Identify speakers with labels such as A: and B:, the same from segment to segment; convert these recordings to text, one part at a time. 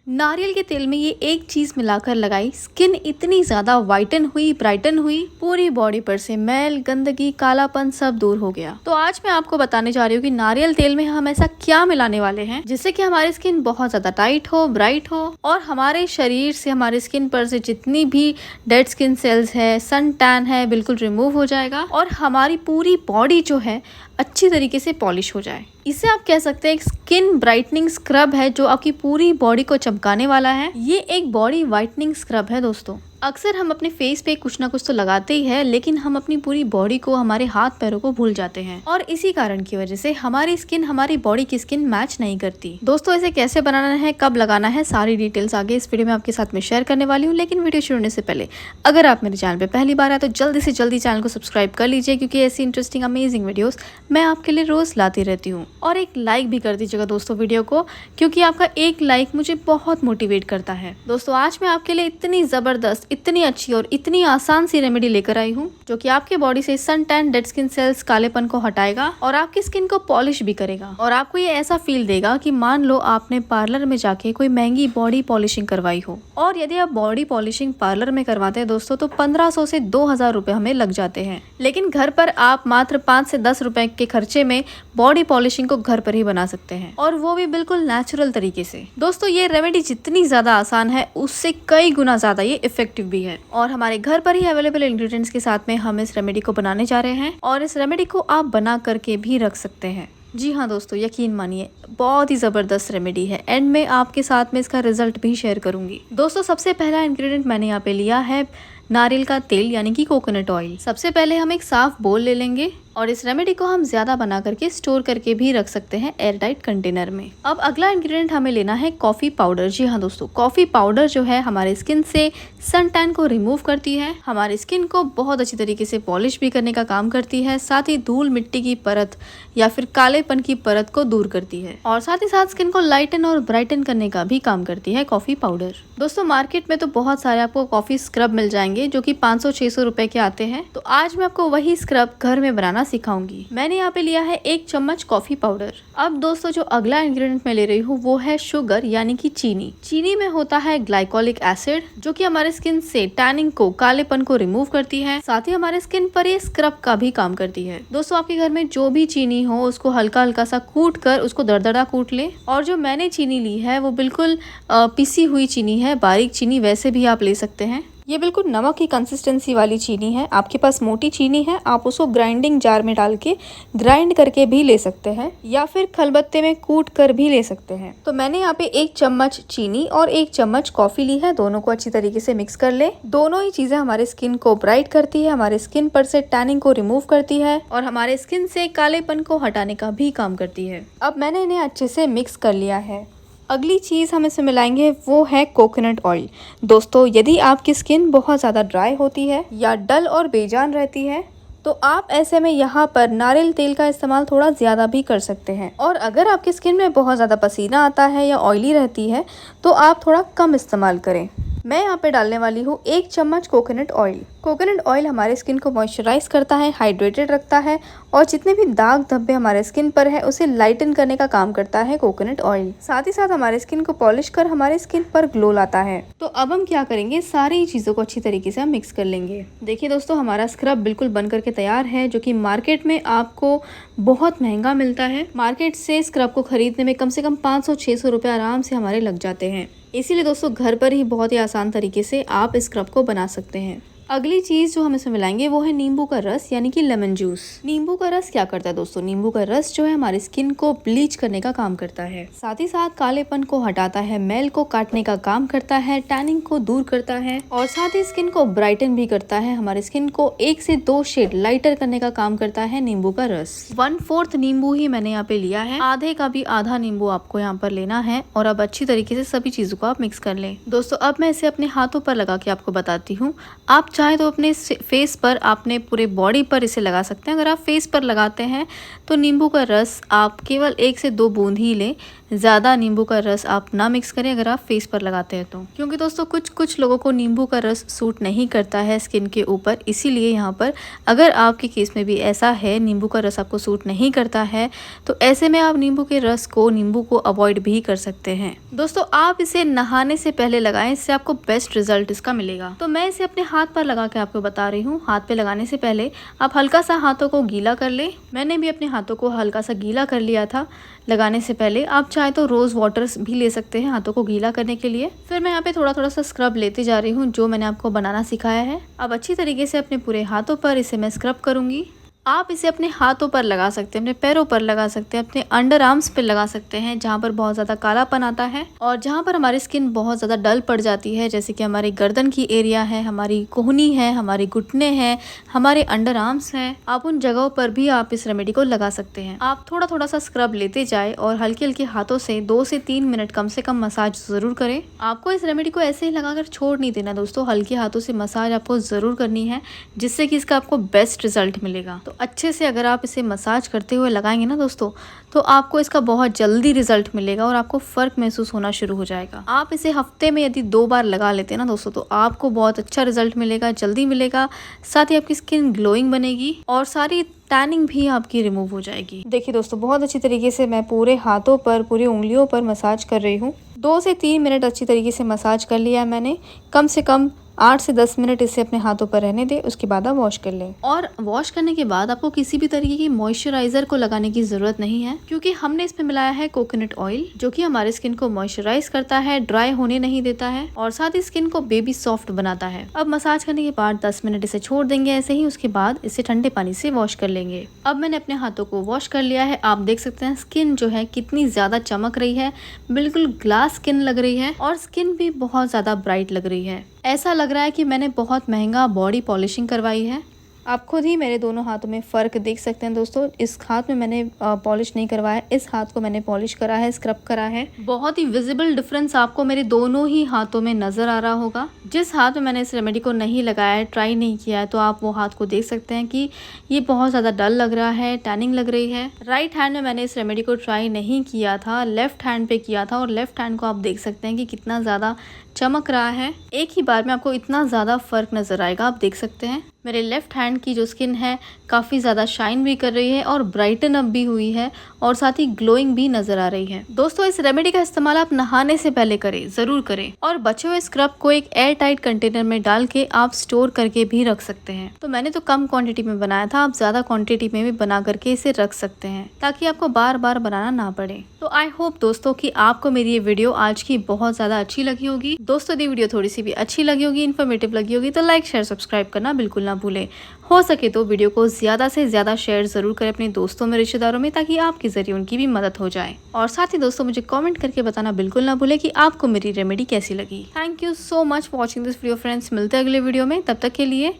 A: नारियल के तेल में ये एक चीज मिलाकर लगाई, स्किन इतनी ज्यादा वाइटन हुई, ब्राइटन हुई, पूरी बॉडी पर से मैल, गंदगी, कालापन सब दूर हो गया। तो आज मैं आपको बताने जा रही हूँ कि नारियल तेल में हम ऐसा क्या मिलाने वाले हैं जिससे कि हमारी स्किन बहुत ज्यादा टाइट हो, ब्राइट हो और हमारे शरीर से, हमारे स्किन पर से जितनी भी डेड स्किन सेल्स है, सन टैन है, बिल्कुल रिमूव हो जाएगा और हमारी पूरी बॉडी जो है अच्छी तरीके से पॉलिश हो जाए। इसे आप कह सकते हैं एक स्किन ब्राइटनिंग स्क्रब है जो आपकी पूरी बॉडी को चमकाने वाला है। ये एक बॉडी वाइटनिंग स्क्रब है दोस्तों। अक्सर हम अपने फेस पे कुछ ना कुछ तो लगाते ही है, लेकिन हम अपनी पूरी बॉडी को, हमारे हाथ पैरों को भूल जाते हैं और इसी कारण की वजह से हमारी स्किन हमारी बॉडी की स्किन मैच नहीं करती। दोस्तों इसे कैसे बनाना है, कब लगाना है, सारी डिटेल्स आगे इस वीडियो में आपके साथ में शेयर करने वाली हूँ। लेकिन वीडियो शुरू होने से पहले अगर आप मेरे चैनल पे पहली बार आए तो जल्दी से जल्दी चैनल को सब्सक्राइब कर लीजिए, क्योंकि ऐसी इंटरेस्टिंग अमेजिंग वीडियोस मैं आपके लिए रोज लाती रहती हूँ। और एक लाइक भी कर दीजिएगा दोस्तों वीडियो को, क्योंकि आपका एक लाइक मुझे बहुत मोटिवेट करता है। दोस्तों आज मैं आपके लिए इतनी जबरदस्त, इतनी अच्छी और इतनी आसान सी रेमेडी लेकर आई हूँ जो कि आपके बॉडी से sun tan, dead skin cells, कालेपन को हटाएगा और आपकी स्किन को पॉलिश भी करेगा। और आपको ये ऐसा फील देगा कि मान लो आपने पार्लर में जाके कोई महंगी बॉडी पॉलिशिंग करवाई हो। और यदि आप बॉडी पॉलिशिंग पार्लर में करवाते हैं दोस्तों तो 1500 से 2000 रुपए हमें लग जाते हैं, लेकिन घर पर आप मात्र 5 से 10 रुपए के खर्चे में बॉडी पॉलिशिंग को घर पर ही बना सकते हैं, और वो भी बिल्कुल नेचुरल तरीके से। दोस्तों ये रेमेडी जितनी ज्यादा आसान है उससे कई गुना ज्यादा ये इफेक्टिव भी है, और हमारे घर पर ही अवेलेबल इंग्रेडिएंट्स के साथ में हम इस रेमेडी को बनाने जा रहे हैं। और इस रेमेडी को आप बना करके भी रख सकते हैं। जी हाँ दोस्तों, यकीन मानिए बहुत ही जबरदस्त रेमेडी है। एंड में आपके साथ में इसका रिजल्ट भी शेयर करूंगी। दोस्तों सबसे पहला इंग्रेडिएंट मैंने यहाँ पे लिया है नारियल का तेल, यानी कि कोकोनट ऑयल। सबसे पहले हम एक साफ बोल ले लेंगे और इस रेमेडी को हम ज्यादा बना करके स्टोर करके भी रख सकते हैं एयरटाइट कंटेनर में। अब अगला इंग्रेडिएंट हमें लेना है कॉफी पाउडर। जी हाँ दोस्तों, कॉफी पाउडर जो है हमारे स्किन से सन टैन को रिमूव करती है, हमारी स्किन को बहुत अच्छी तरीके से पॉलिश भी करने का काम करती है, साथ ही धूल मिट्टी की परत या फिर कालेपन की परत को दूर करती है, और साथ ही साथ स्किन को लाइटन और ब्राइटन करने का भी काम करती है कॉफी पाउडर। दोस्तों मार्केट में तो बहुत सारे आपको कॉफी स्क्रब मिल जाएंगे जो कि 500-600 रुपए के आते हैं। तो आज मैं आपको वही स्क्रब घर में बनाना सिखाऊंगी। मैंने यहाँ पे लिया है 1 चम्मच कॉफी पाउडर। अब दोस्तों जो अगला इंग्रेडिएंट मैं ले रही हूँ वो है शुगर, यानी कि चीनी। चीनी में होता है ग्लाइकोलिक एसिड जो कि हमारे स्किन से टैनिंग को, कालेपन को रिमूव करती है, साथ ही हमारे स्किन पर ये स्क्रब का भी काम करती है। दोस्तों आपके घर में जो भी चीनी हो उसको हल्का हल्का सा कूट कर उसको दरदरा कूट ले। और जो मैंने चीनी ली है वो बिल्कुल पिसी हुई चीनी है, बारीक चीनी वैसे भी आप ले सकते हैं। ये बिल्कुल नमक की कंसिस्टेंसी वाली चीनी है। आपके पास मोटी चीनी है, आप उसको ग्राइंडिंग जार में डाल के ग्राइंड करके भी ले सकते हैं या फिर खलबत्ते में कूट कर भी ले सकते हैं। तो मैंने यहाँ पे 1 चम्मच चीनी और 1 चम्मच कॉफी ली है। दोनों को अच्छी तरीके से मिक्स कर ले। दोनों ही चीजें हमारे स्किन को ब्राइट करती है, हमारे स्किन पर से टैनिंग को रिमूव करती है और हमारे स्किन से कालेपन को हटाने का भी काम करती है। अब मैंने इन्हें अच्छे से मिक्स कर लिया है। अगली चीज़ हम इसमें मिलाएंगे वो है कोकोनट ऑयल। दोस्तों यदि आपकी स्किन बहुत ज़्यादा ड्राई होती है या डल और बेजान रहती है तो आप ऐसे में यहाँ पर नारियल तेल का इस्तेमाल थोड़ा ज़्यादा भी कर सकते हैं। और अगर आपकी स्किन में बहुत ज़्यादा पसीना आता है या ऑयली रहती है तो आप थोड़ा कम इस्तेमाल करें। मैं यहाँ पे डालने वाली हूँ 1 चम्मच कोकोनट ऑयल। कोकोनट ऑयल हमारे स्किन को मॉइस्चराइज करता है, हाइड्रेटेड रखता है, और जितने भी दाग धब्बे हमारे स्किन पर है उसे लाइटन करने का काम करता है कोकोनट ऑयल। साथ ही साथ हमारे स्किन को पॉलिश कर हमारे स्किन पर ग्लो लाता है। तो अब हम क्या करेंगे, सारी चीजों को अच्छी तरीके से हम मिक्स कर लेंगे। देखिए दोस्तों हमारा स्क्रब बिल्कुल बन करके तैयार है, जो कि मार्केट में आपको बहुत महंगा मिलता है। मार्केट से स्क्रब को खरीदने में कम से कम 500-600 रुपए आराम से हमारे लग जाते हैं। इसीलिए दोस्तों घर पर ही बहुत ही आसान तरीके से आप इस स्क्रब को बना सकते हैं। अगली चीज जो हम इसमें मिलाएंगे वो है नींबू का रस, यानी कि लेमन जूस। नींबू का रस क्या करता है दोस्तों, नींबू का रस जो है हमारी स्किन को ब्लीच करने का काम करता है, साथ ही साथ कालेपन को हटाता है, मैल को काटने का काम करता है, टैनिंग को दूर करता है, और साथ ही स्किन को ब्राइटन भी करता है। हमारे स्किन को 1 से 2 शेड लाइटर करने का काम करता है नींबू का रस। 1/4 नींबू ही मैंने यहाँ पे लिया है, आधे का भी आधा नींबू आपको यहाँ पर लेना है। और अब अच्छी तरीके से सभी चीजों को आप मिक्स कर लें। दोस्तों अब मैं इसे अपने हाथों पर लगा के आपको बताती हूँ। आप चाहे तो अपने फेस पर, आपने पूरे बॉडी पर इसे लगा सकते हैं। अगर आप फेस पर लगाते हैं तो नींबू का रस आप केवल 1 से 2 बूंद ही लें, ज़्यादा नींबू का रस आप ना मिक्स करें अगर आप फेस पर लगाते हैं तो। क्योंकि दोस्तों कुछ लोगों को नींबू का रस सूट नहीं करता है स्किन के ऊपर, इसीलिए यहाँ पर अगर आपके केस में भी ऐसा है, नींबू का रस आपको सूट नहीं करता है, तो ऐसे में आप नींबू को अवॉइड भी कर सकते हैं। दोस्तों आप इसे नहाने से पहले लगाएं, इससे आपको बेस्ट रिजल्ट इसका मिलेगा। तो मैं इसे अपने हाथ पर लगा के आपको बता रही हूँ। हाथ पे लगाने से पहले आप हल्का सा हाथों को गीला कर ले। मैंने भी अपने हाथों को हल्का सा गीला कर लिया था लगाने से पहले। आप चाहे तो रोज वाटर भी ले सकते हैं हाथों को गीला करने के लिए। फिर मैं यहाँ पे थोड़ा थोड़ा सा स्क्रब लेते जा रही हूँ, जो मैंने आपको बनाना सिखाया है। अब अच्छी तरीके से अपने पूरे हाथों पर इसे मैं स्क्रब करूंगी। आप इसे अपने हाथों पर लगा सकते हैं, अपने पैरों पर लगा सकते हैं, अपने अंडर आर्म्स पे लगा सकते हैं, जहाँ पर बहुत ज़्यादा कालापन आता है और जहाँ पर हमारी स्किन बहुत ज़्यादा डल पड़ जाती है, जैसे कि हमारी गर्दन की एरिया है, हमारी कोहनी है, हमारे घुटने हैं, हमारे अंडर आर्म्स हैं। आप उन जगहों पर भी आप इस रेमेडी को लगा सकते हैं। आप थोड़ा थोड़ा सा स्क्रब लेते जाए और हल्के हल्के हाथों से 2 से 3 मिनट कम से कम मसाज जरूर करें। आपको इस रेमेडी को ऐसे ही लगाकर छोड़ नहीं देना दोस्तों, हल्के हाथों से मसाज आपको ज़रूर करनी है, जिससे कि इसका आपको बेस्ट रिजल्ट मिलेगा। तो अच्छे से अगर आप इसे मसाज करते हुए लगाएंगे ना दोस्तों, तो आपको इसका बहुत जल्दी रिजल्ट मिलेगा और आपको फ़र्क महसूस होना शुरू हो जाएगा। आप इसे हफ्ते में यदि 2 बार लगा लेते हैं ना दोस्तों, तो आपको बहुत अच्छा रिजल्ट मिलेगा, जल्दी मिलेगा। साथ ही आपकी स्किन ग्लोइंग बनेगी और सारी टैनिंग भी आपकी रिमूव हो जाएगी। देखिए दोस्तों, बहुत अच्छी तरीके से मैं पूरे हाथों पर, पूरी उंगलियों पर मसाज कर रही हूँ। 2 से 3 मिनट अच्छी तरीके से मसाज कर लिया है मैंने। कम से कम 8 से 10 मिनट इसे अपने हाथों पर रहने दें, उसके बाद आप वॉश कर लें। और वॉश करने के बाद आपको किसी भी तरीके की मॉइस्चराइजर को लगाने की जरूरत नहीं है, क्योंकि हमने इसमें मिलाया है कोकोनट ऑयल, जो कि हमारे स्किन को मॉइस्चराइज करता है, ड्राई होने नहीं देता है और साथ ही स्किन को बेबी सॉफ्ट बनाता है। अब मसाज करने के बाद 10 मिनट इसे छोड़ देंगे ऐसे ही, उसके बाद इसे ठंडे पानी से वॉश कर लेंगे। अब मैंने अपने हाथों को वॉश कर लिया है। आप देख सकते हैं स्किन जो है कितनी ज्यादा चमक रही है, बिल्कुल ग्लास स्किन लग रही है और स्किन भी बहुत ज्यादा ब्राइट लग रही है। ऐसा लग रहा है कि मैंने बहुत महंगा बॉडी पॉलिशिंग करवाई है। आप खुद ही मेरे दोनों हाथों में फ़र्क देख सकते हैं दोस्तों। इस हाथ में मैंने पॉलिश नहीं करवाया, इस हाथ को मैंने पॉलिश करा है, स्क्रब करा है। बहुत ही विजिबल डिफरेंस आपको मेरे दोनों ही हाथों में नज़र आ रहा होगा। जिस हाथ में मैंने इस रेमेडी को नहीं लगाया है, ट्राई नहीं किया है, तो आप वो हाथ को देख सकते हैं कि ये बहुत ज़्यादा डल लग रहा है, टैनिंग लग रही है। राइट हैंड में मैंने इस रेमेडी को ट्राई नहीं किया था, लेफ्ट हैंड पे किया था और लेफ्ट हैंड को आप देख सकते हैं कि कितना ज़्यादा चमक रहा है। एक ही बार में आपको इतना ज़्यादा फ़र्क नज़र आएगा। आप देख सकते हैं मेरे लेफ्ट हैंड की जो स्किन है काफ़ी ज़्यादा शाइन भी कर रही है और ब्राइटन अप भी हुई है और साथ ही ग्लोइंग भी नज़र आ रही है। दोस्तों इस रेमेडी का इस्तेमाल आप नहाने से पहले करें, ज़रूर करें। और बचे हुए स्क्रब को एक एयर टाइट कंटेनर में डाल के आप स्टोर करके भी रख सकते हैं। तो मैंने तो कम क्वांटिटी में बनाया था, आप ज़्यादा क्वांटिटी में भी बना करके इसे रख सकते हैं, ताकि आपको बार बार बनाना ना पड़े। तो आई होप दोस्तों कि आपको मेरी ये वीडियो आज की बहुत ज़्यादा अच्छी लगी होगी। दोस्तों यदि वीडियो थोड़ी सी भी अच्छी लगी होगी, इन्फॉर्मेटिव लगी होगी, तो लाइक शेयर सब्सक्राइब करना बिल्कुल ना भूलें। हो सके तो वीडियो को ज़्यादा से ज़्यादा शेयर ज़रूर करें अपने दोस्तों में, रिश्तेदारों में, ताकि आपके ज़रिए उनकी भी मदद हो जाए। और साथ ही दोस्तों मुझे कमेंट करके बताना बिल्कुल ना भूलें कि आपको मेरी रेमेडी कैसी लगी। Thank you so much for watching this video friends. मिलते हैं अगले वीडियो में, तब तक के लिए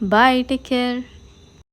A: बाय, टेक केयर।